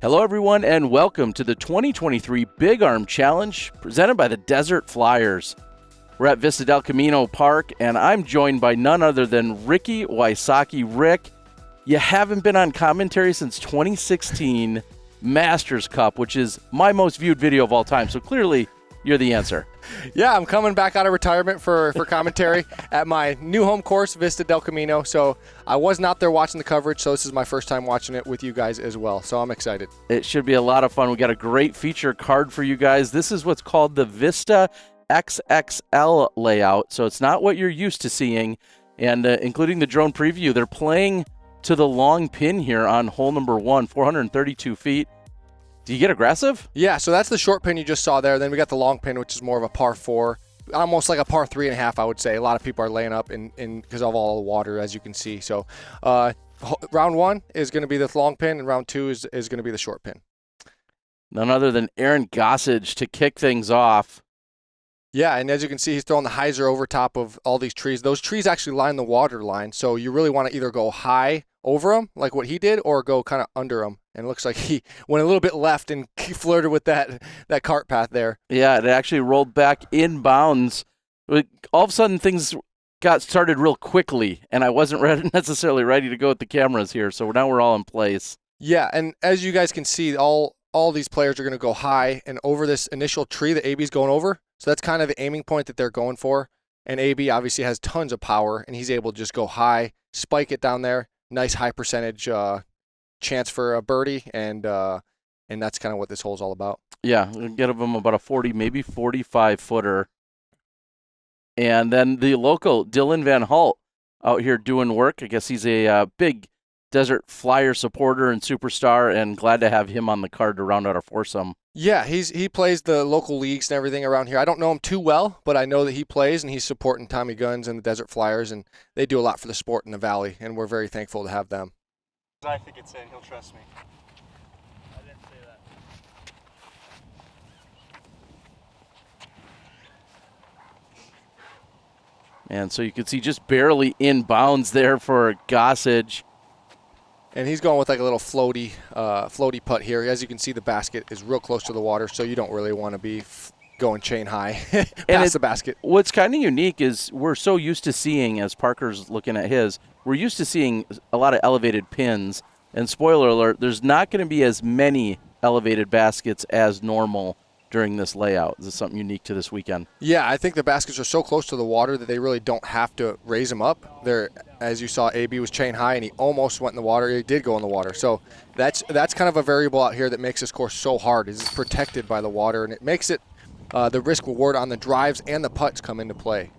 Hello, everyone, and welcome to the 2023 Big Arm Challenge presented by the Desert Flyers. We're at Vista del Camino Park, and I'm joined by none other than Ricky Wysocki. Rick, you haven't been on commentary since 2016 Masters Cup, which is my most viewed video of all time, so clearly you're the answer. Yeah, I'm coming back out of retirement for commentary at my new home course, Vista del Camino. So I was not there watching the coverage, so this is my first time watching it with you guys as well. So I'm excited. It should be a lot of fun. We got a great feature card for you guys. This is what's called the Vista XXL layout. So it's not what you're used to seeing, and including the drone preview, they're playing to the long pin here on hole number 1, 432 feet. Do you get aggressive? Yeah, so that's the short pin you just saw there. Then we got the long pin, which is more of a par 4, almost like a par 3.5, I would say. A lot of people are laying up in because of all the water, as you can see. So round 1 is going to be the long pin, and round 2 is going to be the short pin. None other than Aaron Gossage to kick things off. Yeah, and as you can see, he's throwing the hyzer over top of all these trees. Those trees actually line the water line, so you really want to either go high over them, like what he did, or go kind of under them. And it looks like he went a little bit left and flirted with that cart path there. Yeah, it actually rolled back inbounds. All of a sudden, things got started real quickly, and I wasn't necessarily ready to go with the cameras here, so now we're all in place. Yeah, and as you guys can see, all these players are going to go high and over this initial tree that AB's going over. So that's kind of the aiming point that they're going for. And AB obviously has tons of power, and he's able to just go high, spike it down there. Nice high percentage chance for a birdie, and that's kind of what this hole's all about. Yeah, get him about a 40, maybe 45 footer. And then the local Dylan Van Holt out here doing work. I guess he's a big Desert Flyer supporter and superstar, and glad to have him on the card to round out our foursome. Yeah, he plays the local leagues and everything around here. I don't know him too well, but I know that he plays, and he's supporting Tommy Guns and the Desert Flyers, and they do a lot for the sport in the Valley, and we're very thankful to have them. I think it's in. He'll trust me. I didn't say that. And so you can see just barely in bounds there for Gossage. And he's going with like a little floaty putt here. As you can see, the basket is real close to the water, so you don't really want to be going chain high past the basket. What's kind of unique is we're so used to seeing, as Parker's looking at his, we're used to seeing a lot of elevated pins. And spoiler alert, there's not going to be as many elevated baskets as normal during this layout. This is something unique to this weekend. Yeah, I think the baskets are so close to the water that they really don't have to raise them up. They're, as you saw, AB was chain high, and he almost went in the water. He did go in the water. So that's kind of a variable out here that makes this course so hard. Is it's protected by the water, and it makes it the risk reward on the drives and the putts come into play.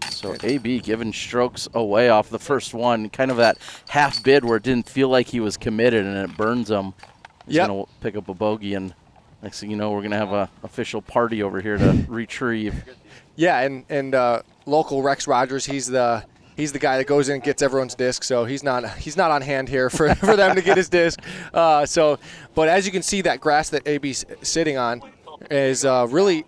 So AB giving strokes away off the first one, kind of that half bid where it didn't feel like he was committed, and it burns him. He's going to pick up a bogey, and next thing you know, we're going to have an official party over here to retrieve. Yeah, and local Rex Rogers, he's the guy that goes in and gets everyone's disc, so he's not on hand here for them to get his disc. But as you can see, that grass that AB's sitting on is really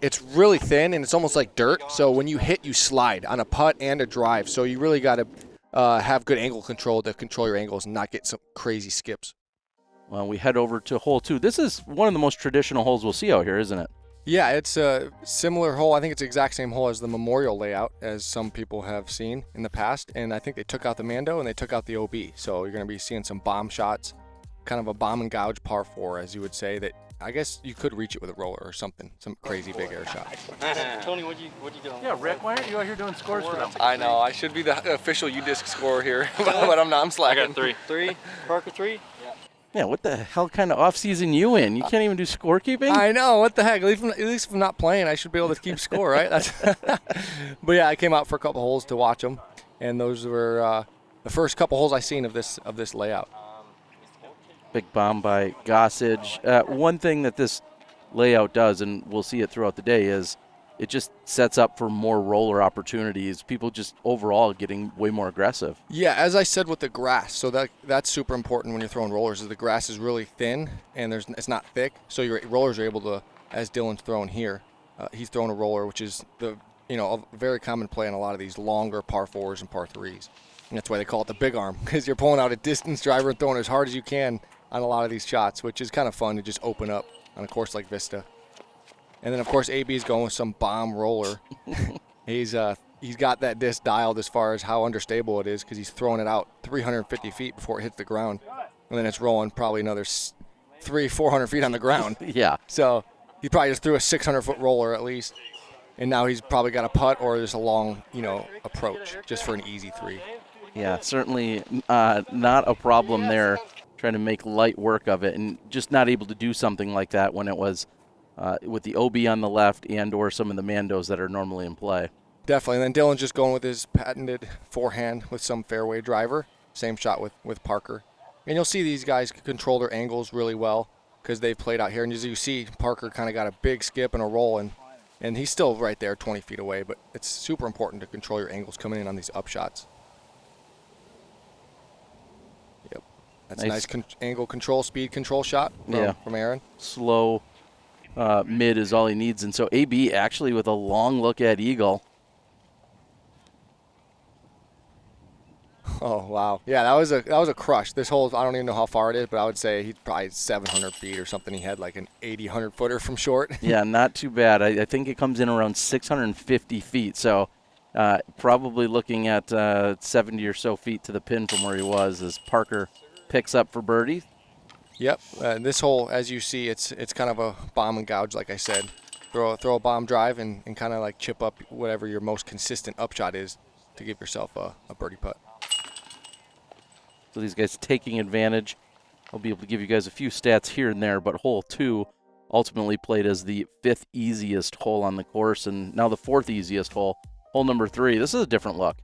thin, and it's almost like dirt. So when you hit, you slide on a putt and a drive. So you really got to have good angle control to control your angles and not get some crazy skips. Well, we head over to hole 2. This is one of the most traditional holes we'll see out here, isn't it? Yeah, it's a similar hole. I think it's the exact same hole as the Memorial layout, as some people have seen in the past. And I think they took out the Mando and they took out the OB. So you're going to be seeing some bomb shots, kind of a bomb and gouge par 4, as you would say, that I guess you could reach it with a roller or something, some crazy big air shot. Tony, what'd you do? Yeah, Rick, why aren't you out here doing scores for them? I know. I should be the official U-Disc scorer here, but I'm not. I'm slacking. I got 3. 3? Parker 3? Yeah, what the hell kind of off-season you in? You can't even do scorekeeping? I know. What the heck? At least if I'm not playing, I should be able to keep score, right? But yeah, I came out for a couple holes to watch them, and those were the first couple holes I seen of this layout. Big bomb by Gossage. One thing that this layout does, and we'll see it throughout the day, is it just sets up for more roller opportunities. People just overall getting way more aggressive. Yeah, as I said with the grass, so that's super important when you're throwing rollers. Is the grass is really thin and it's not thick, so your rollers are able to, as Dylan's throwing here, he's throwing a roller, which is a very common play on a lot of these longer par 4s and par 3s. And that's why they call it the big arm, because you're pulling out a distance driver and throwing as hard as you can on a lot of these shots, which is kind of fun to just open up on a course like Vista. And then, of course, AB is going with some bomb roller. He's got that disc dialed as far as how understable it is because he's throwing it out 350 feet before it hits the ground. And then it's rolling probably another 300-400 feet on the ground. Yeah. So he probably just threw a 600-foot roller at least. And now he's probably got a putt or just a long, approach just for an easy 3. Yeah, certainly not a problem there, trying to make light work of it and just not able to do something like that when it was with the OB on the left and or some of the Mandos that are normally in play. Definitely. And then Dylan's just going with his patented forehand with some fairway driver. Same shot with Parker. And you'll see these guys control their angles really well because they've played out here. And as you see, Parker kind of got a big skip and a roll, and he's still right there 20 feet away. But it's super important to control your angles coming in on these up shots. Yep. That's nice. a nice angle control, speed control shot from Aaron. Slow mid is all he needs. And so AB actually with a long look at eagle. Oh, wow. Yeah, that was a crush. This hole, I don't even know how far it is, but I would say he's probably 700 feet or something. He had like an 80, 100-footer from short. Yeah, not too bad. I think it comes in around 650 feet. So probably looking at 70 or so feet to the pin from where he was as Parker picks up for birdie. Yep. This hole, as you see, it's kind of a bomb and gouge, like I said. Throw a bomb drive and kind of like chip up whatever your most consistent upshot is to give yourself a birdie putt. So these guys taking advantage. I'll be able to give you guys a few stats here and there, but hole 2 ultimately played as the 5th easiest hole on the course, and now the 4th easiest hole, hole number 3. This is a different look.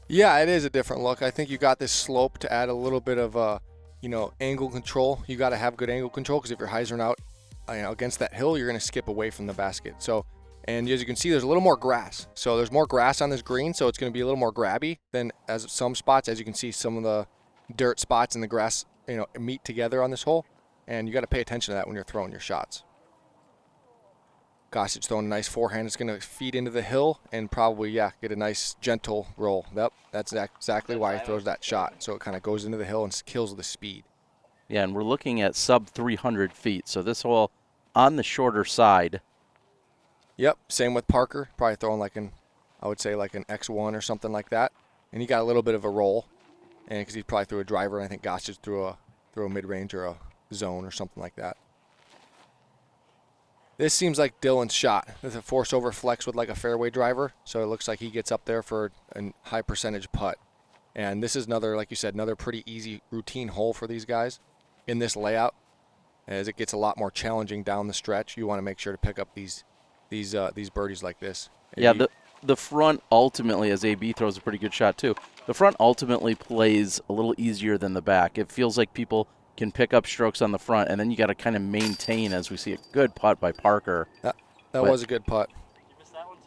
Yeah, it is a different look. I think you got this slope to add a little bit of angle control. You got to have good angle control because if you're hyzering out against that hill, you're going to skip away from the basket. So, and as you can see, there's a little more grass. So there's more grass on this green, so it's going to be a little more grabby than as some spots. As you can see, some of the dirt spots and the grass, meet together on this hole, and you got to pay attention to that when you're throwing your shots. Gossage throwing a nice forehand. It's going to feed into the hill and probably, get a nice gentle roll. Yep, that's exactly why he throws that shot. So it kind of goes into the hill and kills the speed. Yeah, and we're looking at sub 300 feet. So this hole on the shorter side. Yep, same with Parker. Probably throwing I would say like an X1 or something like that. And he got a little bit of a roll. And because he probably threw a driver, and I think Gossage threw a mid-range or a zone or something like that. This seems like Dylan's shot. There's a force over flex with like a fairway driver, so it looks like he gets up there for a high percentage putt. And this is another, like you said, another pretty easy routine hole for these guys in this layout. As it gets a lot more challenging down the stretch, you want to make sure to pick up these birdies like this. Yeah, the front ultimately, as AB throws a pretty good shot too, the front ultimately plays a little easier than the back. It feels like people can pick up strokes on the front, and then you got to kind of maintain, as we see a good putt by Parker. That was a good putt.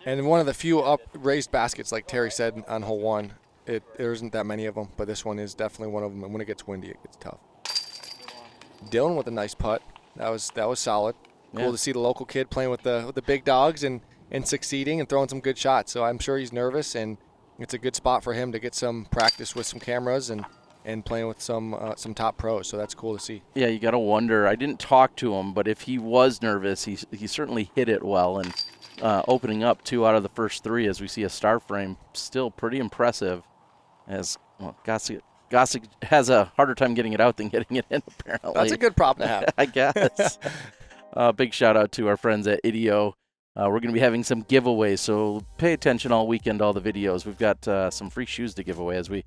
And one of the few raised baskets, like Terry said on hole 1, there isn't that many of them, but this one is definitely one of them, and when it gets windy, it gets tough. Dylan with a nice putt. That was solid. Cool to see the local kid playing with the big dogs and succeeding and throwing some good shots. So I'm sure he's nervous, and it's a good spot for him to get some practice with some cameras and playing with some top pros. So that's cool to see. Yeah, you got to wonder. I didn't talk to him, but if he was nervous, he certainly hit it well. And opening up 2 out of the first 3, as we see a star frame, still pretty impressive. As Gossage has a harder time getting it out than getting it in, apparently. That's a good problem to have. I guess. Big shout out to our friends at IDEO. We're going to be having some giveaways, so pay attention all weekend, all the videos. We've got some free shoes to give away as we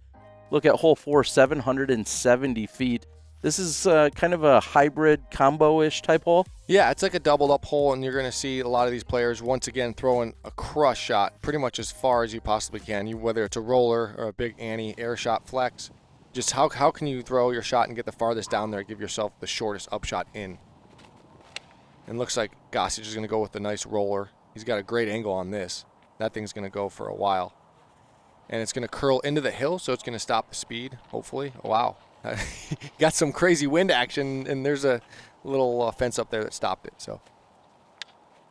look at hole 4, 770 feet. This is kind of a hybrid combo-ish type hole. Yeah, it's like a doubled up hole, and you're going to see a lot of these players once again throwing a crush shot pretty much as far as you possibly can. Whether it's a roller or a big Annie air shot flex, just how can you throw your shot and get the farthest down there and give yourself the shortest upshot in. And looks like Gossage is going to go with a nice roller. He's got a great angle on this. That thing's going to go for a while. And it's going to curl into the hill, so it's going to stop the speed, hopefully. Oh, wow. Got some crazy wind action, and there's a little fence up there that stopped it. So.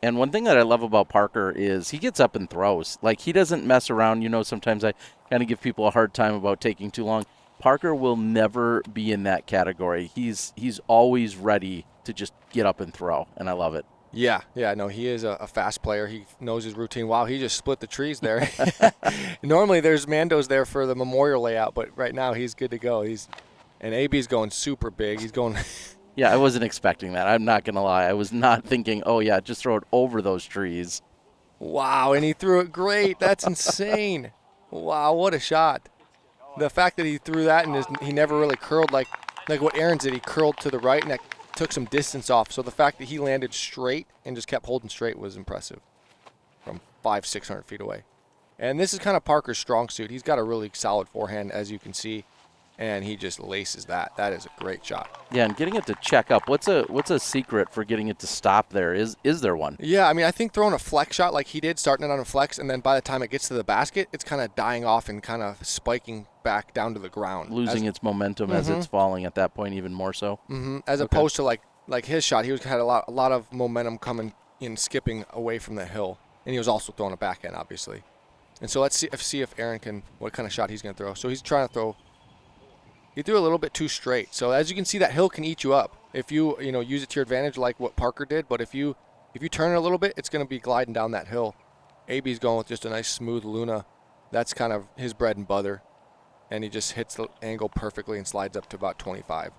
And one thing that I love about Parker is he gets up and throws. Like, he doesn't mess around. Sometimes I kind of give people a hard time about taking too long. Parker will never be in that category. He's always ready to just get up and throw, and I love it. Yeah, no, he is a fast player. He knows his routine. Wow, he just split the trees there. Normally there's Mandos there for the memorial layout, but right now he's good to go. And AB's going super big. He's going Yeah, I wasn't expecting that. I'm not going to lie. I was not thinking, oh, yeah, just throw it over those trees. Wow, and he threw it great. That's insane. Wow, what a shot. The fact that he threw that and he never really curled like what Aaron did. He curled to the right, and that took some distance off. So the fact that he landed straight and just kept holding straight was impressive from 500-600 feet away. And this is kind of Parker's strong suit. He's got a really solid forehand, as you can see, and he just laces that. That is a great shot. Yeah, and getting it to check up. What's a secret for getting it to stop there? Is there one? Yeah, I mean, I think throwing a flex shot like he did, starting it on a flex, and then by the time it gets to the basket, it's kind of dying off and kind of spiking back down to the ground. Losing its momentum as it's falling at that point, even more so? As opposed to like his shot, he had a lot of momentum coming in, skipping away from the hill, and he was also throwing a backhand, obviously. And so let's see if Aaron what kind of shot he's going to throw. So he's trying to throw. He threw a little bit too straight. So as you can see, that hill can eat you up if you use it to your advantage, like what Parker did. But if you turn it a little bit, it's going to be gliding down that hill. AB's going with just a nice smooth Luna. That's kind of his bread and butter, and he just hits the angle perfectly and slides up to about 25.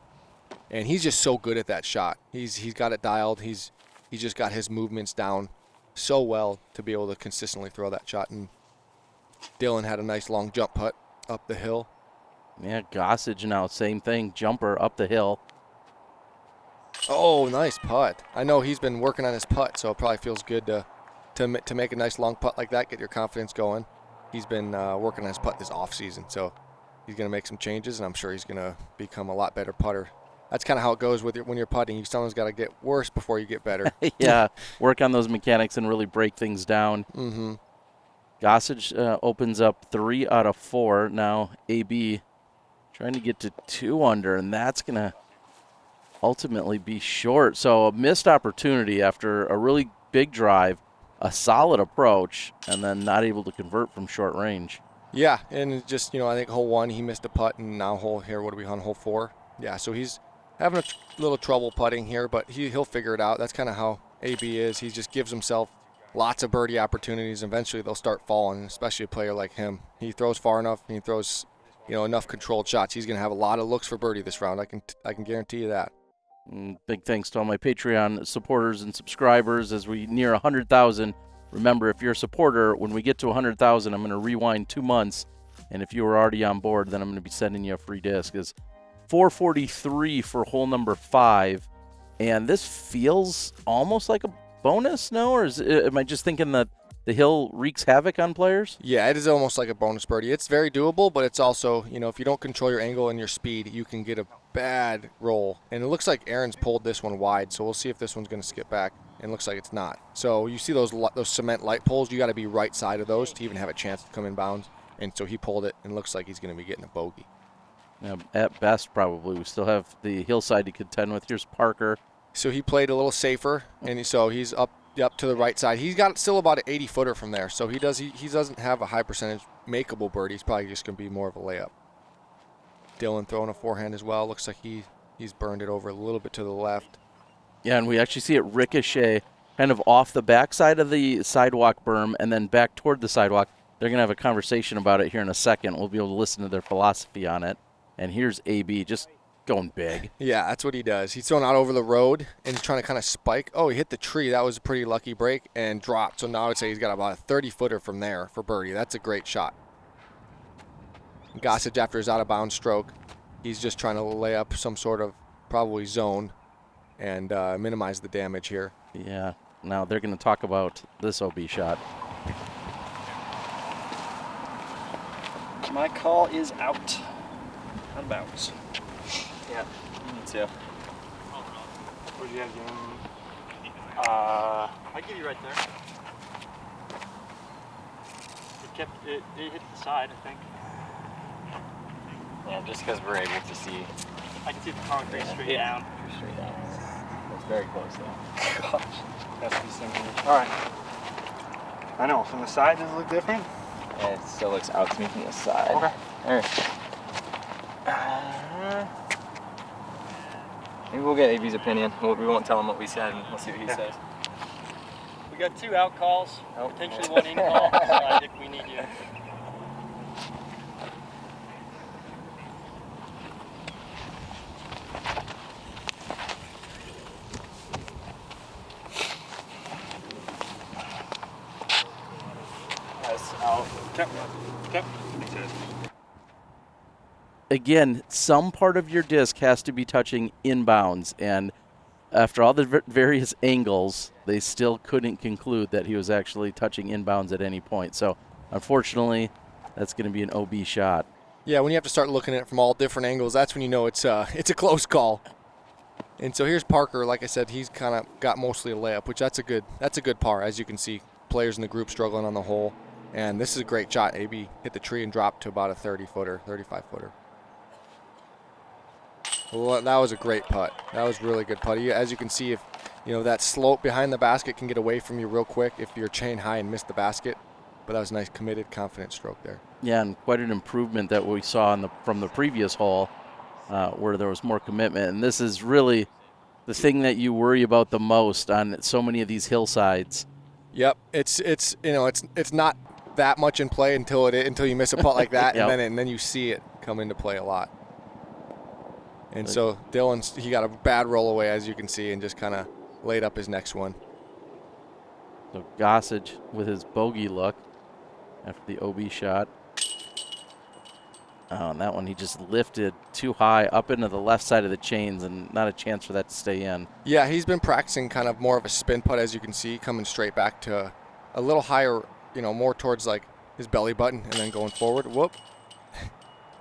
And he's just so good at that shot. He's got it dialed. He's just got his movements down so well to be able to consistently throw that shot. And Dylan had a nice long jump putt up the hill. Yeah, Gossage now, same thing. Jumper up the hill. Oh, nice putt. I know he's been working on his putt, so it probably feels good to make a nice long putt like that, get your confidence going. He's been working on his putt this offseason, so he's going to make some changes, and I'm sure he's going to become a lot better putter. That's kind of how it goes when you're putting. You sometimes got to get worse before you get better. Yeah, work on those mechanics and really break things down. Mm-hmm. Gossage opens up 3 out of 4. Now AB trying to get to 2 under, and that's going to ultimately be short. So a missed opportunity after a really big drive, a solid approach, and then not able to convert from short range. Yeah, and just, I think hole 1, he missed a putt, and now hole 4? Yeah, so he's having a little trouble putting here, but he'll figure it out. That's kind of how AB is. He just gives himself lots of birdie opportunities. Eventually they'll start falling, especially a player like him. He throws far enough, and he throws enough controlled shots. He's going to have a lot of looks for birdie this round. I can guarantee you that. Big thanks to all my Patreon supporters and subscribers as we near 100,000. Remember, if you're a supporter, when we get to 100,000, I'm going to rewind 2 months. And if you were already on board, then I'm going to be sending you a free disc. It's 443 for hole number 5. And this feels almost like a bonus, no? Or am I just thinking that the hill wreaks havoc on players? Yeah, it is almost like a bonus birdie. It's very doable, but it's also, if you don't control your angle and your speed, you can get a bad roll. And it looks like Aaron's pulled this one wide, so we'll see if this one's going to skip back. And it looks like it's not. So you see those cement light poles, you got to be right side of those to even have a chance to come in bounds. And so he pulled it, and it looks like he's going to be getting a bogey. Yeah, at best, probably. We still have the hillside to contend with. Here's Parker. So he played a little safer, and so he's up to the right side. He's got still about an 80-footer from there, so he doesn't have a high percentage makeable birdie. He's probably just going to be more of a layup. Dylan throwing a forehand as well. Looks like he's burned it over a little bit to the left. Yeah, and we actually see it ricochet kind of off the backside of the sidewalk berm and then back toward the sidewalk. They're going to have a conversation about it here in a second. We'll be able to listen to their philosophy on it. And here's AB just going big. Yeah, that's what he does. He's throwing out over the road, and he's trying to kind of spike. Oh, he hit the tree. That was a pretty lucky break and dropped. So now I would say he's got about a 30-footer from there for birdie. That's a great shot. Gossage, after his out-of-bounds stroke, he's just trying to lay up some sort of probably zone and minimize the damage here. Yeah. Now they're going to talk about this OB shot. My call is out. Out of bounds. Yeah, me too. Where'd you have your I give you right there. It hit the side, I think. Yeah, just because we're able to see. I can see the concrete straight down. Straight down. That's very close though. Gosh, that's be similar. All right. I know. From the side, does it look different? Yeah, it still looks out to me from the side. Okay. All right. Maybe we'll get AB's opinion. We won't tell him what we said, and we'll see what he says. We got 2 out calls, potentially 1 in call, so I think we need you. That's out. Yep. Again, some part of your disc has to be touching inbounds, and after all the various angles, they still couldn't conclude that he was actually touching inbounds at any point. So, unfortunately, that's going to be an OB shot. Yeah, when you have to start looking at it from all different angles, that's when you know it's a close call. And so here's Parker. Like I said, he's kind of got mostly a layup, which that's a good par. As you can see, players in the group struggling on the hole, and this is a great shot. AB hit the tree and dropped to about a 30-footer, 35-footer. Well, that was a great putt. That was really good putt. As you can see, if that slope behind the basket can get away from you real quick if you're chain high and miss the basket. But that was a nice, committed, confident stroke there. Yeah, and quite an improvement that we saw from the previous hole, where there was more commitment. And this is really the thing that you worry about the most on so many of these hillsides. Yep, it's not that much in play until you miss a putt like that, Yep. and then you see it come into play a lot. And so Dylan, he got a bad roll away, as you can see, and just kind of laid up his next one. So Gossage with his bogey look after the OB shot. Oh, and that one he just lifted too high up into the left side of the chains, and not a chance for that to stay in. Yeah, he's been practicing kind of more of a spin putt, as you can see, coming straight back to a little higher, more towards like his belly button, and then going forward. Whoop.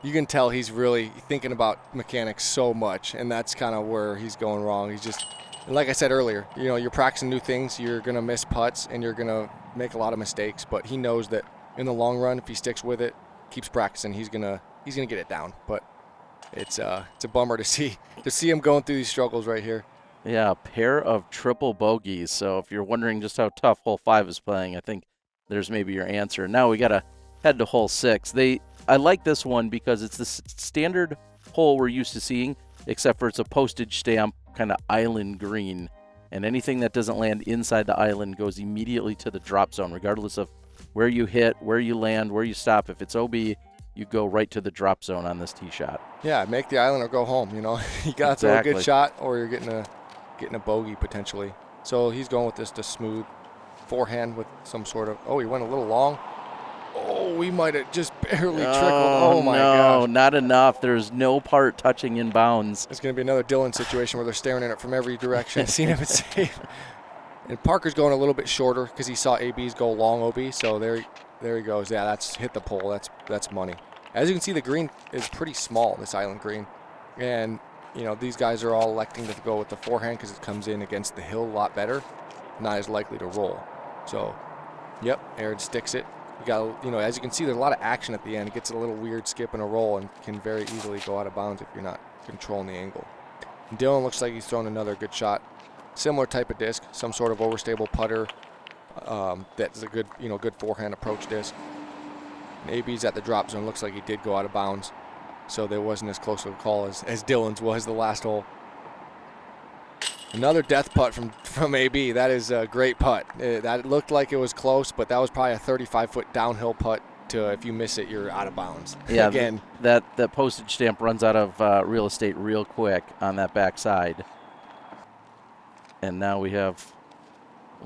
You can tell he's really thinking about mechanics so much, and that's kind of where he's going wrong. He's just, like I said earlier, you're practicing new things, you're going to miss putts, and you're going to make a lot of mistakes, but he knows that in the long run, if he sticks with it, keeps practicing, he's going to get it down. But it's a bummer to see him going through these struggles right here. Yeah, a pair of triple bogeys. So if you're wondering just how tough hole 5 is playing, I think there's maybe your answer. Now we got to head to hole 6. I like this one because it's the standard hole we're used to seeing, except for it's a postage stamp kind of island green. And anything that doesn't land inside the island goes immediately to the drop zone, regardless of where you hit, where you land, where you stop. If it's OB, you go right to the drop zone on this tee shot. Yeah, make the island or go home. You got to throw a good shot, or you're getting a bogey potentially. So he's going with this smooth forehand with some sort of. Oh, he went a little long. Oh, we might have just barely trickled. Oh my gosh. No, not enough. There's no part touching inbounds. It's going to be another Dylan situation where they're staring at it from every direction, seeing if it's safe. And Parker's going a little bit shorter because he saw AB's go long OB. So there he goes. Yeah, that's hit the pole. That's money. As you can see, the green is pretty small, this island green. And, these guys are all electing to go with the forehand because it comes in against the hill a lot better, not as likely to roll. So, yep, Aaron sticks it. You got, as you can see, there's a lot of action at the end. It gets a little weird skip and a roll and can very easily go out of bounds if you're not controlling the angle. And Dylan looks like he's thrown another good shot. Similar type of disc, some sort of overstable putter. That's a good, good forehand approach disc. And AB's at the drop zone. Looks like he did go out of bounds. So there wasn't as close of a call as Dylan's was the last hole. Another death putt from AB. That is a great putt. That looked like it was close, but that was probably a 35-foot downhill putt to, if you miss it, you're out of bounds. Yeah, again, that postage stamp runs out of real estate real quick on that backside. And now we'll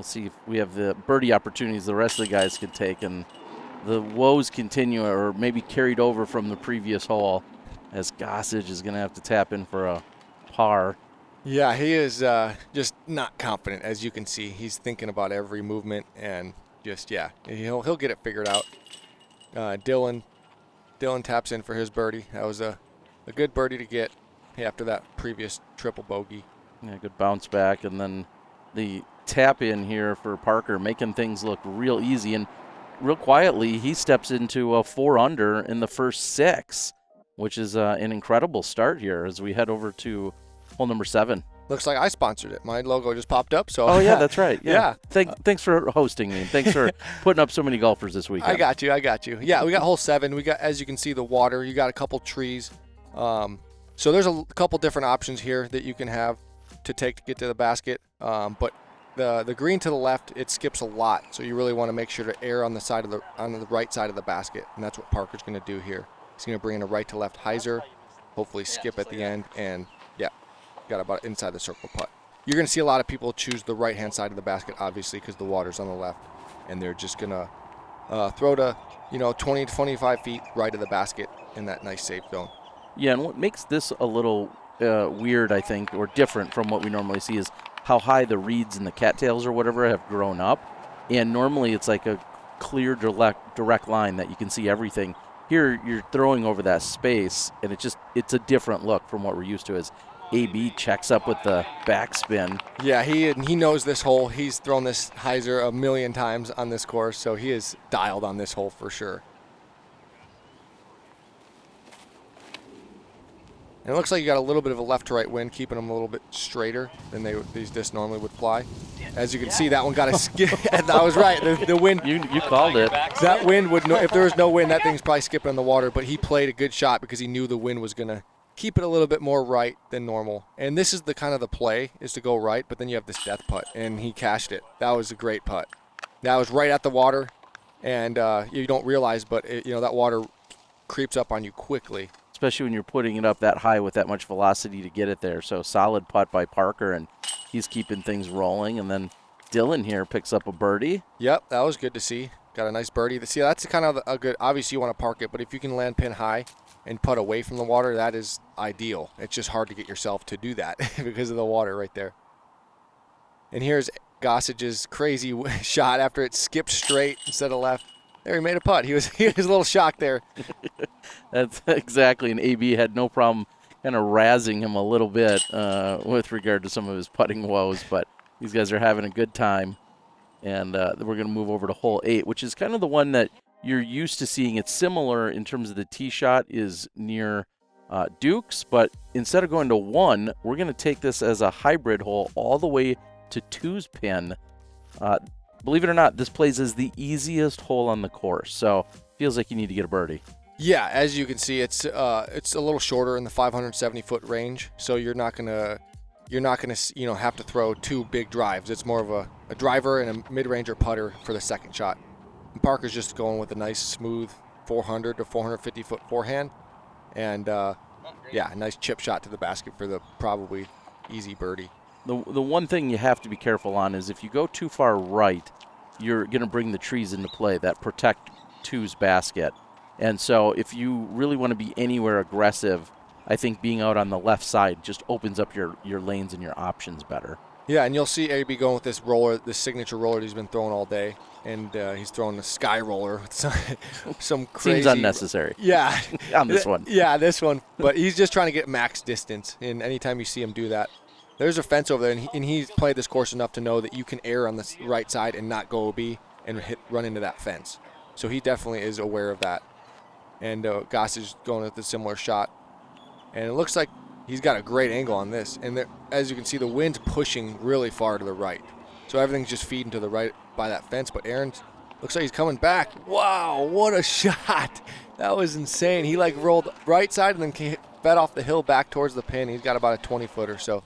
see if we have the birdie opportunities the rest of the guys can take, and the woes continue, or maybe carried over from the previous hole, as Gossage is going to have to tap in for a par. Yeah, he is just not confident, as you can see. He's thinking about every movement, and just, he'll get it figured out. Dylan taps in for his birdie. That was a good birdie to get after that previous triple bogey. Yeah, good bounce back, and then the tap in here for Parker, making things look real easy, and real quietly he steps into a 4-under in the first 6, which is an incredible start here as we head over to hole number 7. Looks like I sponsored it. My logo just popped up. So. Oh, yeah, that's right. Yeah. Thanks for hosting me. Thanks for putting up so many golfers this weekend. I got you. Yeah, we got hole 7. We got, as you can see, the water. You got a couple trees. So there's a couple different options here that you can have to take to get to the basket. But the green to the left, it skips a lot. So you really want to make sure to err on the right side of the basket. And that's what Parker's going to do here. He's going to bring in a right to left hyzer, hopefully skip at the end, and yeah, got about inside the circle putt. You're going to see a lot of people choose the right-hand side of the basket, obviously, because the water's on the left. And they're just going to throw to, 20 to 25 feet right of the basket in that nice safe zone. Yeah, and what makes this a little weird, I think, or different from what we normally see is how high the reeds and the cattails or whatever have grown up. And normally it's like a clear, direct line that you can see everything. Here you're throwing over that space, and it's a different look from what we're used to as AB checks up with the backspin. Yeah, he knows this hole. He's thrown this hyzer a million times on this course, so he is dialed on this hole for sure. And it looks like you got a little bit of a left to right wind, keeping them a little bit straighter than these discs normally would fly. As you can see, that one got a skip. And I was right. The wind. You called it. That wind would. If there was no wind, that thing's probably skipping in the water. But he played a good shot because he knew the wind was gonna keep it a little bit more right than normal. And this is the kind of the play is to go right, but then you have this death putt, and he cashed it. That was a great putt. That was right at the water, and you don't realize, but that water creeps up on you quickly. Especially when you're putting it up that high with that much velocity to get it there. So solid putt by Parker, and he's keeping things rolling. And then Dylan here picks up a birdie. Yep, that was good to see. Got a nice birdie. See, that's kind of a good, obviously you want to park it, but if you can land pin high and putt away from the water, that is ideal. It's just hard to get yourself to do that because of the water right there. And here's Gossage's crazy shot after it skipped straight instead of left. There, he made a putt. He was a little shocked there. That's exactly, and AB had no problem kind of razzing him a little bit with regard to some of his putting woes, but these guys are having a good time. And we're going to move over to hole 8, which is kind of the one that you're used to seeing. It's similar in terms of the tee shot is near Duke's, but instead of going to 1, we're going to take this as a hybrid hole all the way to 2's pin. Believe it or not, this plays as the easiest hole on the course, so feels like you need to get a birdie. Yeah, as you can see, it's a little shorter in the 570-foot range, so you're not gonna have to throw 2 big drives. It's more of a driver and a mid-ranger putter for the second shot. And Parker's just going with a nice smooth 400 to 450-foot forehand, and a nice chip shot to the basket for the probably easy birdie. The one thing you have to be careful on is if you go too far right, you're going to bring the trees into play that protect 2's basket. And so if you really want to be anywhere aggressive, I think being out on the left side just opens up your lanes and your options better. Yeah, and you'll see AB going with this roller, this signature roller that he's been throwing all day. And he's throwing the sky roller with some crazy. Seems unnecessary. Yeah. On this one. Yeah, this one. But he's just trying to get max distance. And anytime you see him do that, there's a fence over there, and he's played this course enough to know that you can err on the right side and not go OB and run into that fence. So he definitely is aware of that. And Gossage is going with a similar shot. And it looks like he's got a great angle on this. And as you can see, the wind's pushing really far to the right. So everything's just feeding to the right by that fence. But Aaron's looks like he's coming back. Wow, what a shot. That was insane. He rolled right side and then fed off the hill back towards the pin. He's got about a 20-footer. So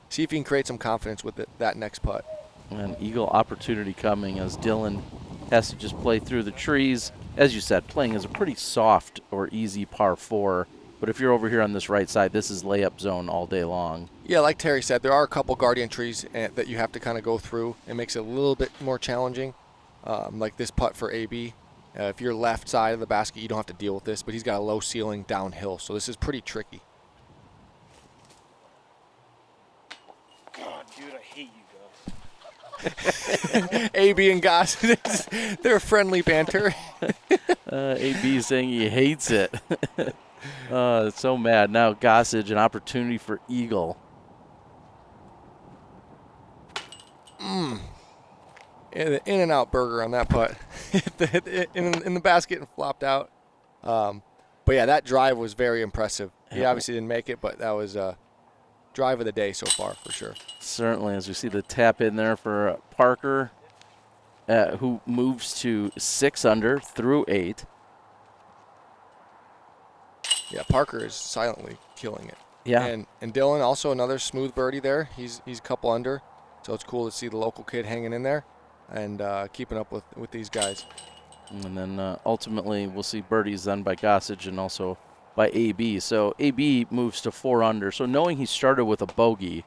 see if you can create some confidence with that next putt. An eagle opportunity coming as Dylan has to just play through the trees. As you said, playing is a pretty soft or easy par 4. But if you're over here on this right side, this is layup zone all day long. Yeah, like Terry said, there are a couple guardian trees that you have to kind of go through. It makes it a little bit more challenging, like this putt for AB. If you're left side of the basket, you don't have to deal with this, but he's got a low ceiling downhill, so this is pretty tricky. God, dude, I hate you guys. AB and Goss, they're friendly banter. AB saying he hates it. So mad. Now Gossage, an opportunity for eagle. In and out burger on that putt. in the basket and flopped out. But yeah, that drive was very impressive. He obviously didn't make it, but that was drive of the day so far for sure. Certainly, as we see the tap in there for Parker, who moves to 6 under through 8. Yeah, Parker is silently killing it. Yeah. And Dylan, also another smooth birdie there. He's a couple under, so it's cool to see the local kid hanging in there and keeping up with these guys. And then ultimately we'll see birdies then by Gossage and also by AB. So AB moves to 4 under. So knowing he started with a bogey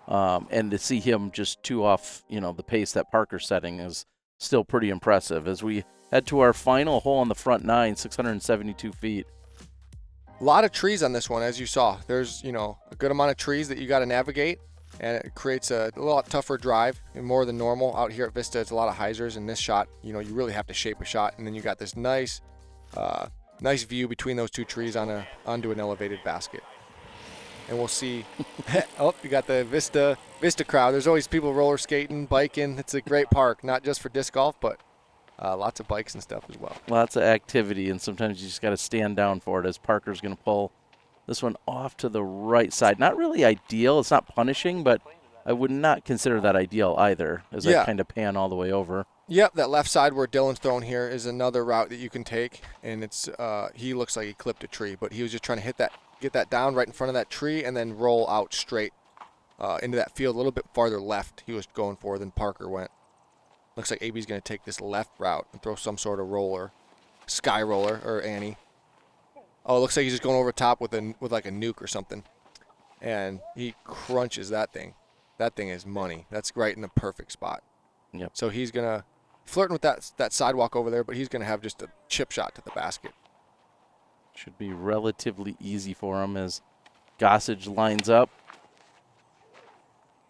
and to see him just 2 off, the pace that Parker's setting is still pretty impressive. As we head to our final hole on the front 9, 672 feet. A lot of trees on this one, as you saw. There's, a good amount of trees that you got to navigate, and it creates a lot tougher drive and more than normal. Out here at Vista, it's a lot of hyzers, and this shot, you really have to shape a shot, and then you got this nice view between those 2 trees onto an elevated basket. And we'll see. Oh, you got the Vista crowd. There's always people roller skating, biking. It's a great park, not just for disc golf, but lots of bikes and stuff as well. Lots of activity, and sometimes you just got to stand down for it as Parker's going to pull this one off to the right side. Not really ideal. It's not punishing, but I would not consider that ideal either as I kind of pan all the way over. Yep, that left side where Dylan's throwing here is another route that you can take, and it's he looks like he clipped a tree, but he was just trying to get that down right in front of that tree and then roll out straight into that field a little bit farther left he was going for than Parker went. Looks like AB's going to take this left route and throw some sort of roller, sky roller or Annie. Oh, it looks like he's just going over top with like a nuke or something. And he crunches that thing. That thing is money. That's right in the perfect spot. Yep. So he's going to flirting with that sidewalk over there, but he's going to have just a chip shot to the basket. Should be relatively easy for him as Gossage lines up.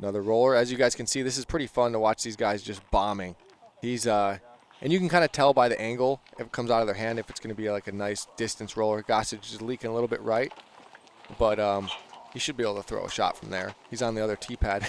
Another roller. As you guys can see, this is pretty fun to watch these guys just bombing. He's and you can kind of tell by the angle if it comes out of their hand if it's going to be like a nice distance roller. Gossage is leaking a little bit right, but he should be able to throw a shot from there. He's on the other tee pad.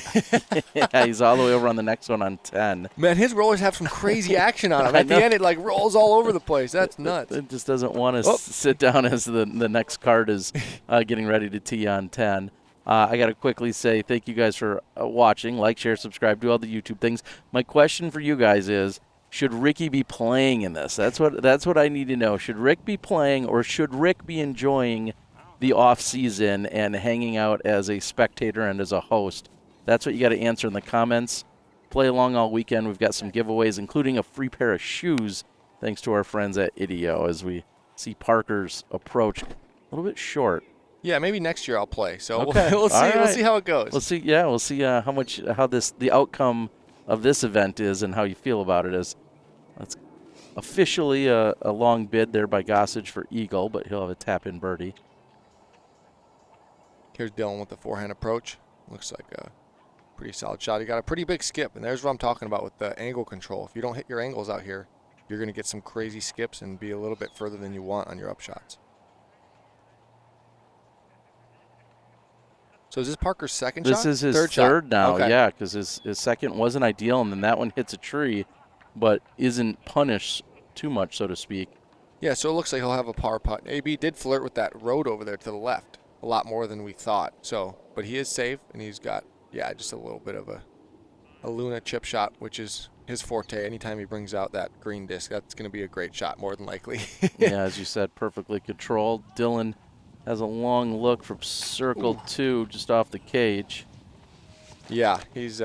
Yeah, he's all the way over on the next one on 10. Man, his rollers have some crazy action on them. At the end, it like rolls all over the place. That's nuts. It just doesn't want to sit down as the next card is getting ready to tee on 10. I got to quickly say thank you guys for watching. Like, share, subscribe, do all the YouTube things. My question for you guys is, should Ricky be playing in this? That's what I need to know. Should Rick be playing, or should Rick be enjoying the off season and hanging out as a spectator and as a host? That's what you got to answer in the comments. Play along all weekend. We've got some giveaways, including a free pair of shoes, thanks to our friends at Ideo, as we see Parker's approach a little bit short. Yeah, maybe next year I'll play. So Okay. we'll see. All right. We'll see how it goes. We'll see. Yeah, we'll see how the outcome of this event is and how you feel about it. As that's officially a long bid there by Gossage for eagle, but he'll have a tap-in birdie. Here's Dylan with the forehand approach. Looks like a pretty solid shot. He got a pretty big skip, and there's what I'm talking about with the angle control. If you don't hit your angles out here, you're going to get some crazy skips and be a little bit further than you want on your upshots. So is this Parker's second shot? This is his third now, yeah, because his second wasn't ideal, and then that one hits a tree, but isn't punished too much, so to speak. Yeah, so it looks like he'll have a par putt. AB did flirt with that road over there to the left a lot more than we thought. So, but he is safe, and he's got, just a little bit of a Luna chip shot, which is his forte. Anytime he brings out that green disc, that's going to be a great shot, more than likely. Yeah, as you said, perfectly controlled. Dylan has a long look from circle 2 just off the cage. Yeah, he's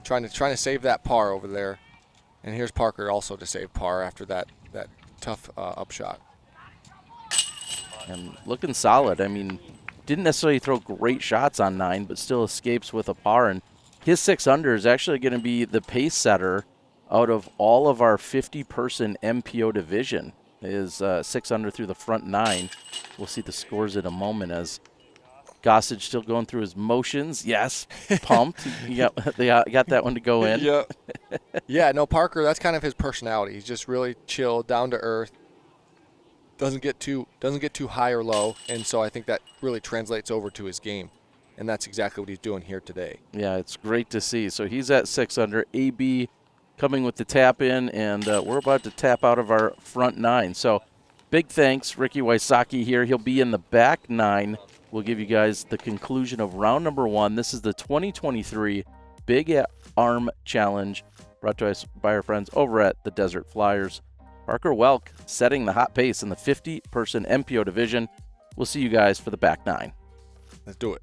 trying to save that par over there. And here's Parker also to save par after that tough upshot. And looking solid. I mean, didn't necessarily throw great shots on 9, but still escapes with a par. And his 6 under is actually going to be the pace setter out of all of our 50-person MPO division. Is 6 under through the front 9. We'll see the scores in a moment as Gossage still going through his motions. Yes, pumped. They got that one to go in. Yeah. Yeah, no, Parker, that's kind of his personality. He's just really chill, down to earth. Doesn't get too high or low, and so I think that really translates over to his game. And that's exactly what he's doing here today. Yeah, it's great to see. So he's at 6 under. AB coming with the tap in, and we're about to tap out of our front 9. So big thanks, Ricky Wysocki here. He'll be in the back 9. We'll give you guys the conclusion of round number 1. This is the 2023 Big Arm Challenge, brought to us by our friends over at the Desert Flyers. Parker Welck setting the hot pace in the 50-person MPO division. We'll see you guys for the back nine. Let's do it.